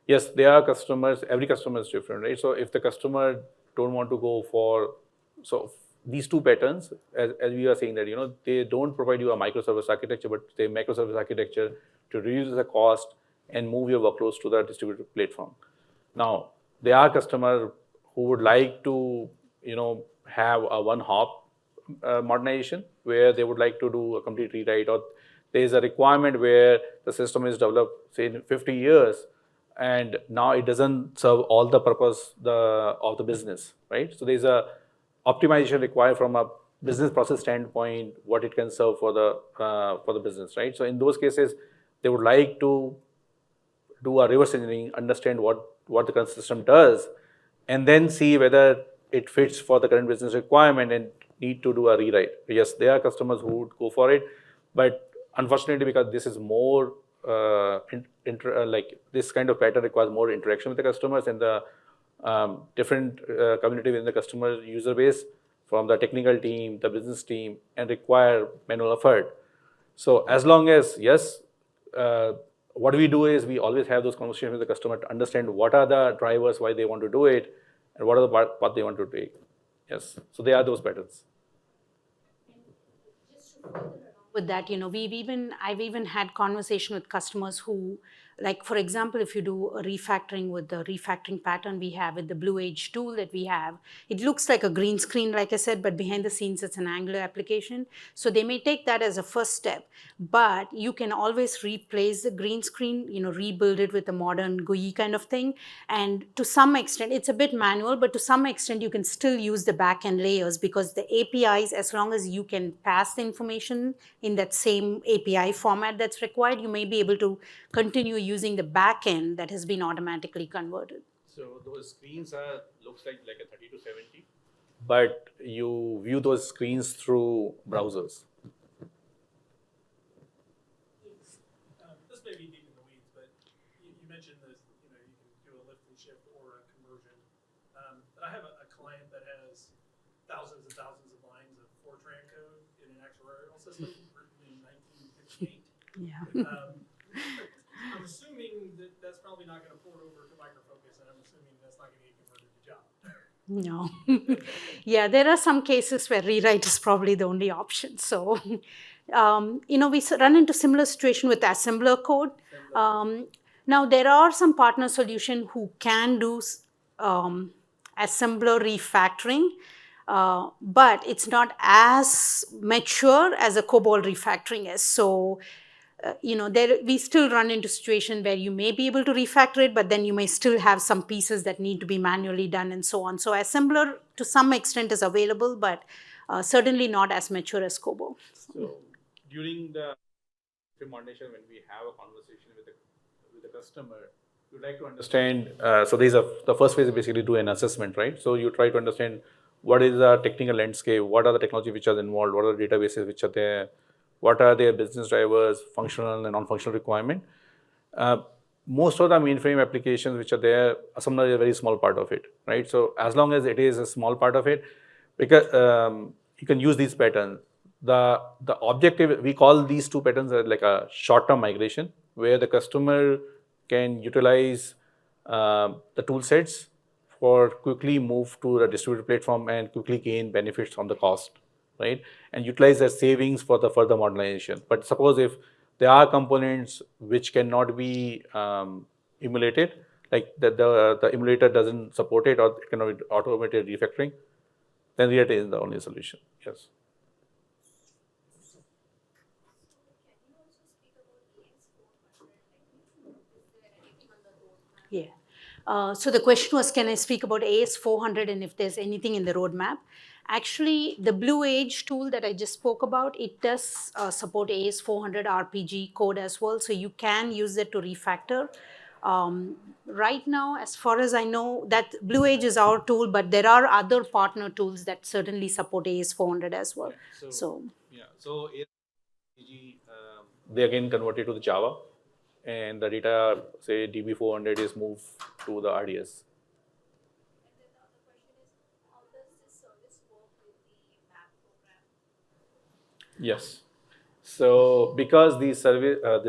Yes, there are customers. Every customer is different, right? So if the customer don't want to go for these two patterns, as we are saying that they don't provide you a microservice architecture, but they microservice architecture to reduce the cost and move your workloads to the distributed platform. Now, there are customers who would like to, have a one-hop modernization where they would like to do a complete rewrite, or there is a requirement where the system is developed, say, in 50 years, and now it doesn't serve all the purpose of the business, right? So there's a optimization required from a business process standpoint, what it can serve for the business, right? So in those cases, they would like to do a reverse engineering, understand what the current system does, and then see whether it fits for the current business requirement and need to do a rewrite. Yes, there are customers who would go for it, but unfortunately, because this is more this kind of pattern requires more interaction with the customers and the different community within the customer user base, from the technical team, the business team, and require manual effort. So as long as, yes, what we do is we always have those conversations with the customer to understand what are the drivers, why they want to do it, and what are the path they want to take. Yes, so there are those patterns. With that, I've even had conversation with customers who, like, for example, if you do a refactoring with the refactoring pattern we have with the Blue Age tool that we have, it looks like a green screen, like I said, but behind the scenes, it's an Angular application. So they may take that as a first step, but you can always replace the green screen, rebuild it with a modern GUI kind of thing. And to some extent, it's a bit manual, but to some extent, you can still use the backend layers because the APIs, as long as you can pass the information in that same API format that's required, you may be able to continue using the backend that has been automatically converted. So those screens looks like a 30 to 70, but you view those screens through browsers. This may be deep in the weeds, but you mentioned this. You can do a lift and shift or a conversion. But I have a client that has thousands and thousands of lines of Fortran code in an actuarial system written in 1958. Yeah. I'm assuming that's probably not going to port over to Micro Focus, and I'm assuming that's not going to get converted to Java. No. Yeah, there are some cases where rewrite is probably the only option. So, we run into similar situation with assembler code. Now, there are some partner solutions who can do assembler refactoring, but it's not as mature as a COBOL refactoring is. So, we still run into situation where you may be able to refactor it, but then you may still have some pieces that need to be manually done and so on. So assembler to some extent is available, but certainly not as mature as COBOL. So during the modernization, when we have a conversation with the customer, you'd like to understand, so the first phase is basically do an assessment, right? So you try to understand what is the technical landscape, what are the technology which are involved, what are the databases which are there, what are their business drivers, functional and non-functional requirement. Most of the mainframe applications which are there, assembler is a very small part of it, right? So as long as it is a small part of it, because you can use these patterns. The objective, we call these two patterns as like a short-term migration, where the customer can utilize the tool sets for quickly move to the distributed platform and quickly gain benefits from the cost, right? And utilize the savings for the further modernization. But suppose if there are components which cannot be emulated, like the emulator doesn't support it or it cannot be automated refactoring, then React is the only solution. Yes. Yeah. So the question was, can I speak about AS400 and if there's anything in the roadmap? Actually, the Blue Age tool that I just spoke about, it does support AS400 RPG code as well, so you can use it to refactor. Right now, as far as I know, that Blue Age is our tool, but there are other partner tools that certainly support AS400 as well. So RPG, they again converted to the Java, and the data, say DB400, is moved to the RDS. And then the other question is, how does this service work with the map program? Yes. So because the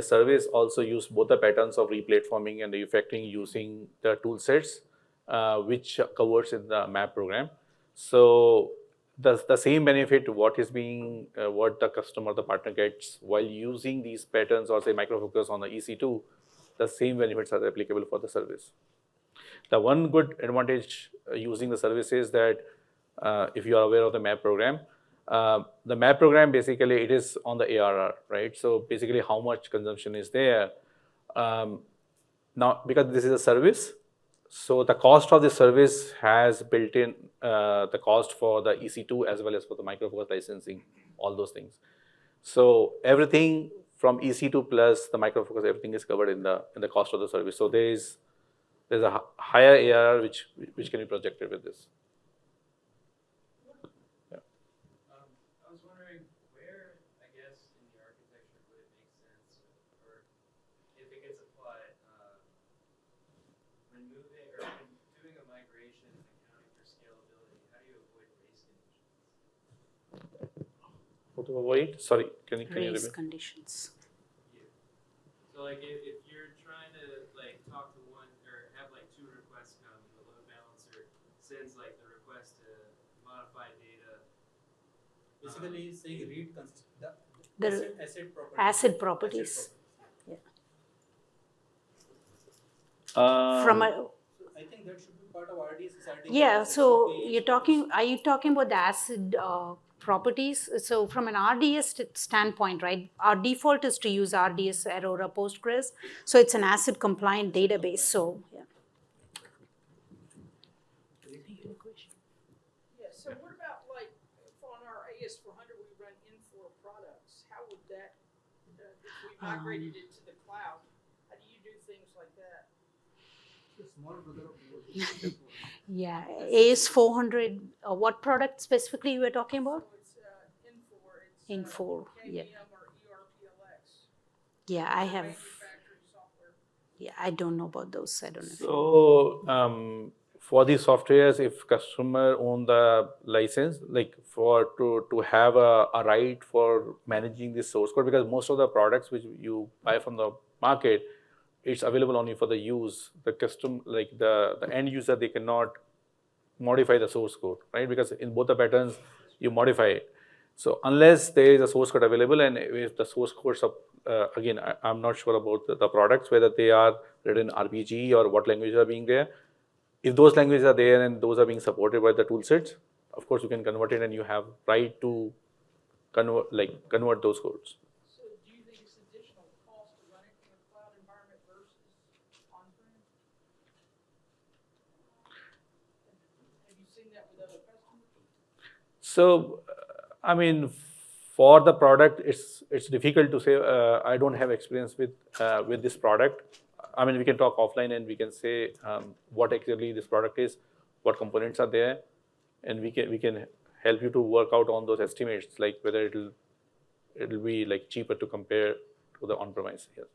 service also use both the patterns of replatforming and refactoring using the tool sets, which covers in the map program. So the same benefit what is being what the customer, the partner gets while using these patterns or say micro focus on the EC2, the same benefits are applicable for the service. The one good advantage using the service is that if you are aware of the map program, the map program basically it is on the ARR, right? So basically how much consumption is there. Now, because this is a service, so the cost of the service has built in the cost for the EC2 as well as for the micro focus licensing, all those things. So everything from EC2 plus the micro focus, everything is covered in the cost of the service. So there's a higher ARR which can be projected with this. Yeah. I was wondering where, I guess, in the architecture would it make sense, or if it gets applied, when moving or when doing a migration and accounting for scalability, how do you avoid race conditions? What to avoid? Sorry, can you race repeat? conditions. So like if you're trying to like talk to one or have like two requests come, the load balancer sends like the request to modify data. Basically, he's saying read The asset properties. asset properties. From I think that should be part of RDS deciding. Yeah, so are you talking about the ACID properties? So from an RDS standpoint, right, our default is to use RDS Aurora Postgres. So it's an ACID compliant database, so yeah. Yeah, so what about like, if on our AS400 we run Infor products, how would that, if we migrated it to the cloud, how do you do things like that? Yeah, AS400, what product specifically you were talking about? So it's Infor, it's Infor, yeah. KVM or ERPLX. Yeah, I have, Manufacturing software. yeah, I don't know about those, I don't know. So for these softwares, if customer own the license, like to have a right for managing this source code, because most of the products which you buy from the market, it's available only for the use. The custom, like the end user, they cannot modify the source code, right? Because in both the patterns, you modify it. So unless there is a source code available, and if the source codes, again, I'm not sure about the products, whether they are written RPG or what languages are being there. If those languages are there and those are being supported by the tool sets, of course you can convert it and you have right to convert those codes. So do you think it's additional cost to run it in a cloud environment versus on-prem? Have you seen that with other customers? So, I mean, for the product, it's difficult to say. I don't have experience with this product. I mean, we can talk offline and we can say what exactly this product is, what components are there, and we can help you to work out on those estimates, like whether it'll be like cheaper to compare to the on-premise. Yes.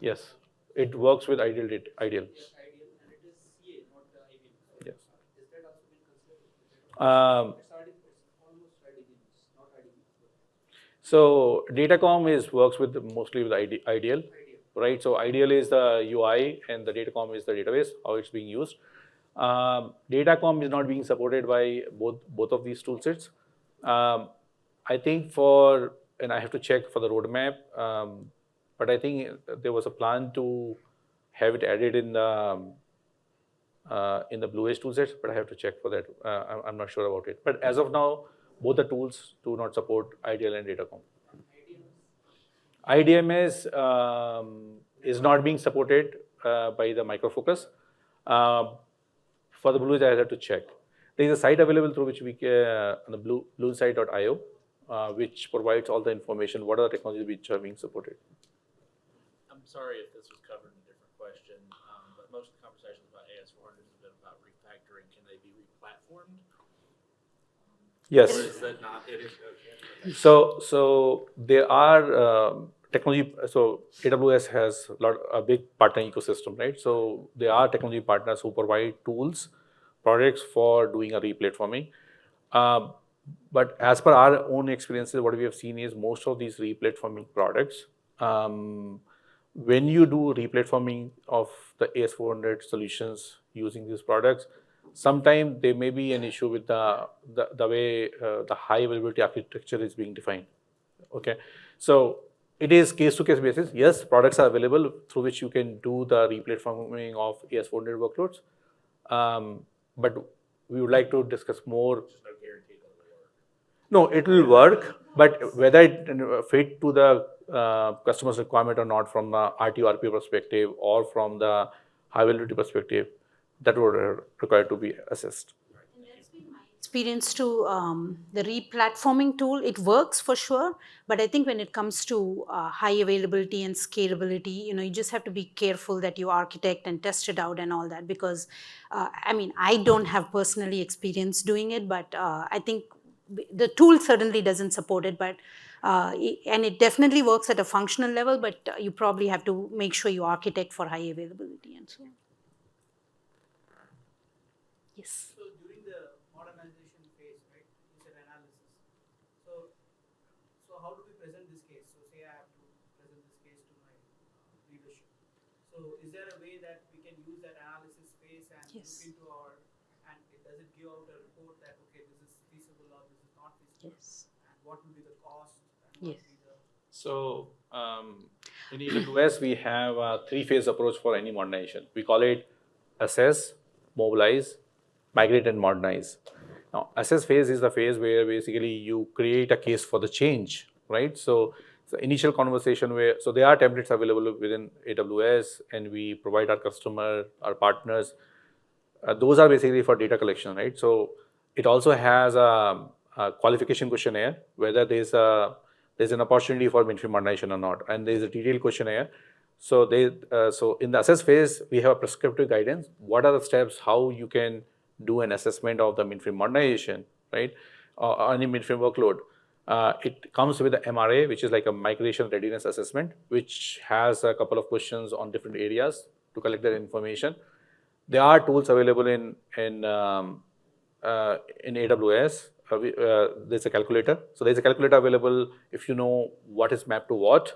Yes, it works with Ideal. Ideal, and it is CA, not IBM. It's almost RDBMS, not RDBMS. So Datacom works with mostly with Ideal, right? So Ideal is the UI and the Datacom is the database, how it's being used. Datacom is not being supported by both of these tool sets. I think and I have to check for the roadmap, but I think there was a plan to have it added in the Blue Edge toolsets, but I have to check for that. I'm not sure about it. But as of now, both the tools do not support Ideal and Datacom. IDMS is not being supported by the Micro Focus. For the Blue Edge, I have to check. There is a site available through which we can, on the bluesite.io, which provides all the information, what are the technologies which are being supported. I'm sorry if this was covered in a different question, but most of the conversations about AS400 have been about refactoring. Can they be replatformed? Yes. Or is that not it? Okay. So there are technology. So AWS has a big partner ecosystem, right? So there are technology partners who provide tools, products for doing a replatforming. But as per our own experiences, what we have seen is most of these replatforming products, when you do replatforming of the AS400 solutions using these products, sometimes there may be an issue with the way the high availability architecture is being defined. Okay, so it is case to case basis. Yes, products are available through which you can do the replatforming of AS400 workloads, but we would like to discuss more. No, it will work, but whether it fit to the customer's requirement or not from the RTO/RP perspective or from the high availability perspective, that would require to be assessed. And that's been my experience to the replatforming tool. It works for sure, but I think when it comes to high availability and scalability, you just have to be careful that you architect and test it out and all that, because I don't have personally experience doing it, but I think the tool certainly doesn't support it, but and it definitely works at a functional level, but you probably have to make sure you architect for high availability and so on. Yes. So during the modernization phase, right, you said analysis. So how do we present this case? So say I have to present this case to my leadership. So is there a way that we can use that analysis phase and Yes. look into and does it give out a report that, okay, this is feasible or this is not feasible? Yes. And what will be the cost? And what Yes. will be the... So in AWS, we have a three-phase approach for any modernization. We call it assess, mobilize, migrate, and modernize. Now, assess phase is the phase where basically you create a case for the change, right? So the initial conversation so there are templates available within AWS, and we provide our customer, our partners. Those are basically for data collection, right? So it also has a qualification questionnaire, whether there's an opportunity for mainframe modernization or not, and there's a detailed questionnaire. So so in the assess phase, we have a prescriptive guidance. What are the steps, how you can do an assessment of the mainframe modernization, right? Any mainframe workload. It comes with the MRA, which is like a migration readiness assessment, which has a couple of questions on different areas to collect that information. There are tools available in AWS. There's a calculator. So there's a calculator available. If you know what is mapped to what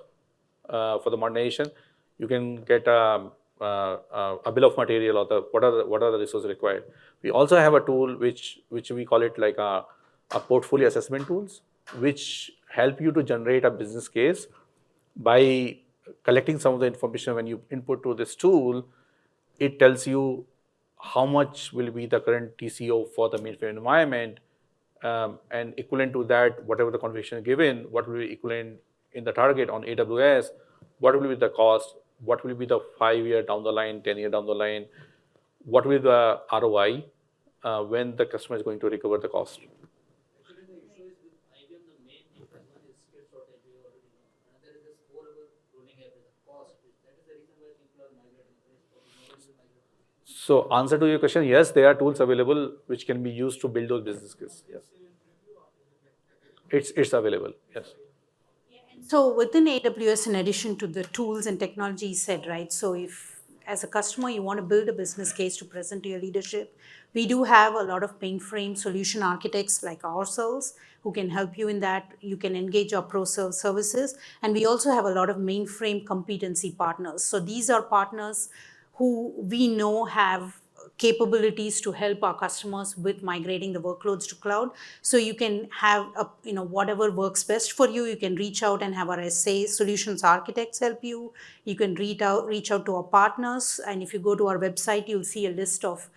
for the modernization, you can get a bill of material or what are the resources required. We also have a tool which we call it like a portfolio assessment tools, which help you to generate a business case by collecting some of the information. When you input to this tool, it tells you how much will be the current TCO for the mainframe environment, and equivalent to that, whatever the configuration given, what will be equivalent in the target on AWS, what will be the cost, what will be the 5-year down the line, 10-year down the line, what will be the ROI when the customer is going to recover the cost. Actually, the issue is with IBM, the main thing is one is skill shortage, we already know. Another is this forever rolling every cost. That is the reason why people are migrating. Nobody will migrate. So answer to your question, yes, there are tools available which can be used to build those business cases. Yes. It's available, yes. So within AWS, in addition to the tools and technology said, right? So if as a customer, you want to build a business case to present to your leadership. We do have a lot of mainframe solution architects like ourselves who can help you in that. You can engage our pro-serve services. And we also have a lot of mainframe competency partners. So these are partners who we know have capabilities to help our customers with migrating the workloads to cloud. So you can have whatever works best for you. You can reach out and have our SA solutions architects help you. You can reach out to our partners. And if you go to our website, you'll see a list of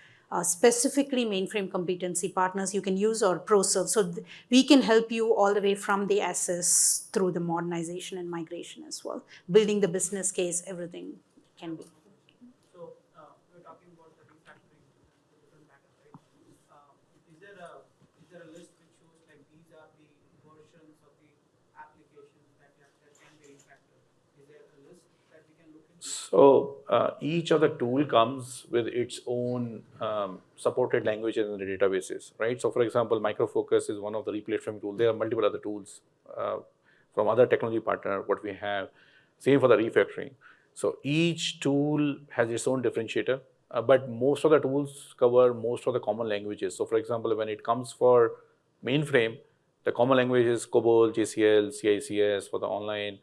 specifically mainframe competency partners. You can use our ProServe. So we can help you all the way from the assess through the modernization and migration as well. Building the business case, everything can be. So we're talking about the refactoring the different backends, right? Is there a list which shows like these are the versions of the applications that can be refactored? Is there a list that we can look into? So each of the tool comes with its own supported languages in the databases, right? So for example, Micro Focus is one of the replatforming tools. There are multiple other tools from other technology partner, what we have. Same for the refactoring. So each tool has its own differentiator, but most of the tools cover most of the common languages. So for example, when it comes for mainframe, the common language is COBOL, JCL, CICS for the online.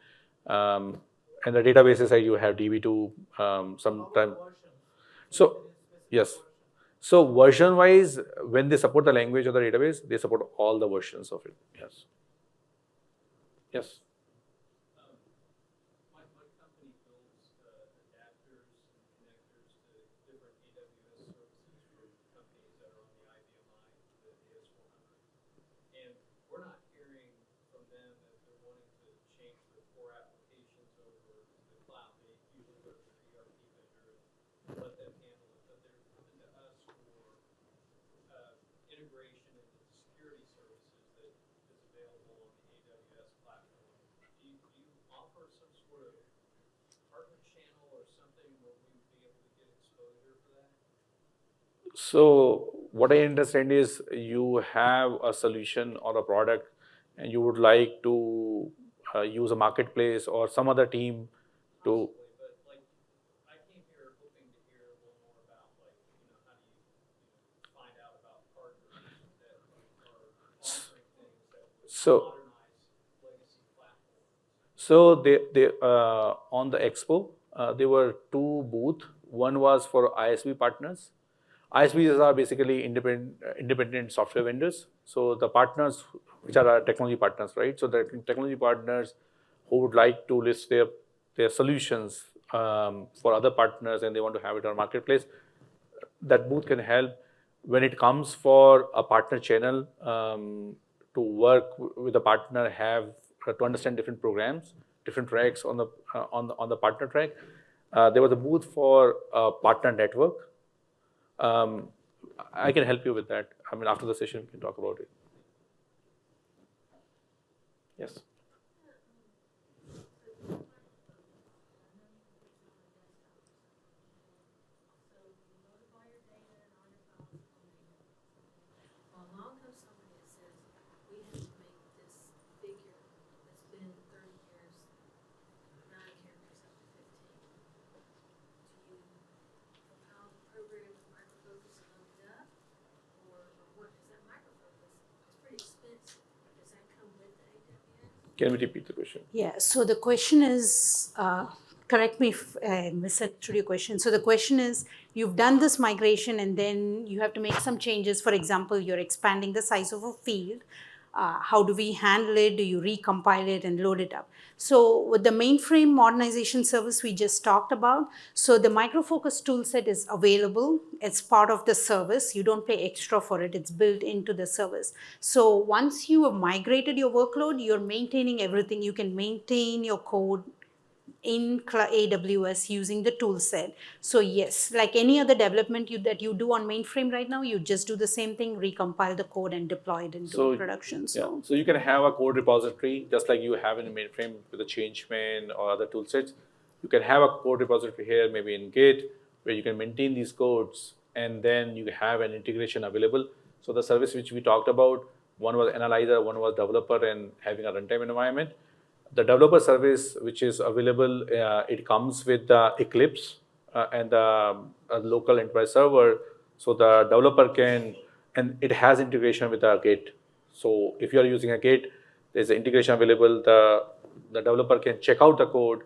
And the databases side, you have DB2 sometime. So yes. So version-wise, when they support the language of the database, they support all the versions of it. Yes. Yes. My company builds adapters and connectors to different AWS services for companies that are on the IBMI, the AS400. And we're not hearing from them that they're wanting to change their core applications over to the cloud. They usually go to their ERP vendor and let them handle it. But they're coming to us for integration into the security services that is available on the AWS platform. Do you offer some sort of partner channel or something where we would be able to get exposure for that? So what I understand is you have a solution or a product and you would like to use a marketplace or some other team to. But like, I came here hoping to hear a little more about like, how do you find out about partners that are offering things that would So modernize legacy platforms. So they on the expo, there were two booths. One was for Isp Partners. ISPs are basically independent software vendors. So the partners, which are our technology partners, right? So the technology partners who would like to list their solutions for other partners and they want to have it on marketplace, that booth can help. When it comes for a partner channel, to work with a partner, to understand different programs, different tracks on the partner track. There was a booth for partner network. I can help you with that. I mean, after the session, we can talk about it. Yes. Along comes somebody that says, we have to make this figure that's been 30 years, 9 characters up to 15. Do you compile the program with microfocus and load it up? Or what? Because that microfocus is pretty expensive. Does that come with the AWS? Can we repeat the question? Yeah, so the question is, correct me if I misunderstood your question. So the question is, you've done this migration and then you have to make some changes. For example, you're expanding the size of a field. How do we handle it? Do you recompile it and load it up? So with the mainframe modernization service we just talked about, so the Micro Focus toolset is available. It's part of the service. You don't pay extra for it. It's built into the service. So once you have migrated your workload, you're maintaining everything. You can maintain your code in AWS using the tool set. So yes, like any other development that you do on mainframe right now, you just do the same thing, recompile the code and deploy it into production. So you can have a code repository just like you have in mainframe with the changeman or other tool sets. You can have a code repository here, maybe in Git, where you can maintain these codes and then you have an integration available. So the service which we talked about, one was analyzer, one was developer and having a runtime environment. The developer service, which is available, it comes with Eclipse and a local enterprise server, so the developer can, and it has integration with the Git. So if you are using a Git, there's an integration available. The developer can check out the code,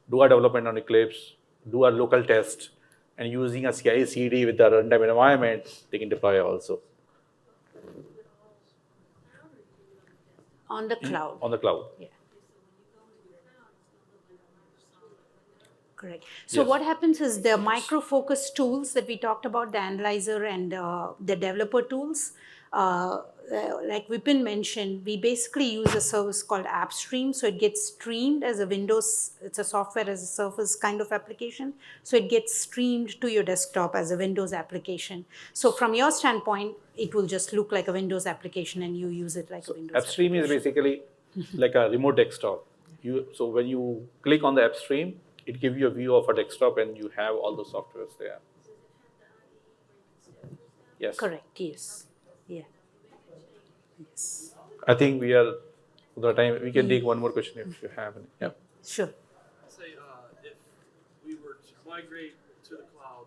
do a development on Eclipse, do a local test, and using a CI/CD with the runtime environment, they can deploy also On the cloud. on the cloud. Yeah. Correct. So Yes. what happens is the micro-focus tools that we talked about, the analyzer and the developer tools, like Vipin mentioned, we basically use a service called AppStream. So it gets streamed as a Windows, it's a software as a service kind of application. So it gets streamed to your desktop as a Windows application. So from your standpoint, it will just look like a Windows application and you use it like a Windows AppStream is basically like a remote desktop. So when you click on the AppStream, it gives you a view of a desktop and you have all the softwares there. Yes. Correct, yes. Yeah. Yes. I think we are the time. We can take one more question if you have any. Yeah. Sure. Say if we were to migrate to the cloud,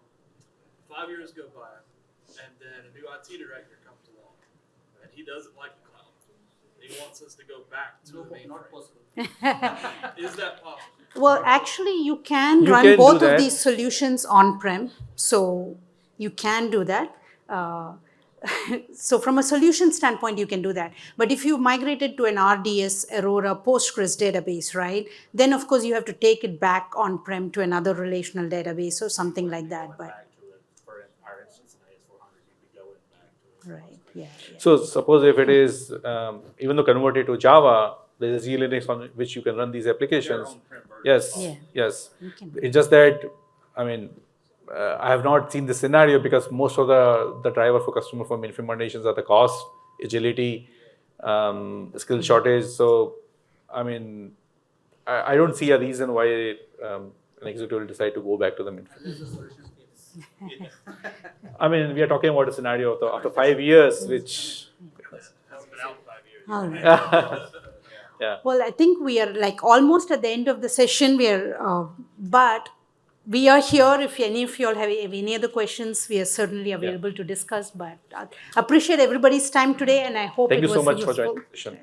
5 years go by, and then a new IT director comes along, and he doesn't like the cloud. He wants us to go back to the mainframe. Not possible. Is that possible? Well, actually, you can You run can do both of that. these solutions on-prem. So you can do that. So from a solution standpoint, you can do that. But if you migrated to an RDS, Aurora, Postgres database, right, then of course you have to take it back on-prem to another relational database or something like that. But Back to it for our instance in AS400, you'd be going back to it. right, yeah. So suppose if it is even though converted to Java, there is a Linux on which you can run these applications. on-prem version. Yes. Yeah. Yes. You can. It's just that I mean. I have not seen this scenario because most of the driver for customer for mainframe modernizations are the cost, agility, skill shortage. So, I mean, I don't see a reason why an executive will decide to go back to the mainframe. I mean, we are talking about a scenario of after 5 years, which. Hasn't been out in 5 years. All right. Yeah. Well, I think we are like almost at the end of the session. But we are here. If any of you all have any other questions, we are certainly available to discuss. But I appreciate everybody's time today, and I hope Thank it you was so much for useful. joining the session.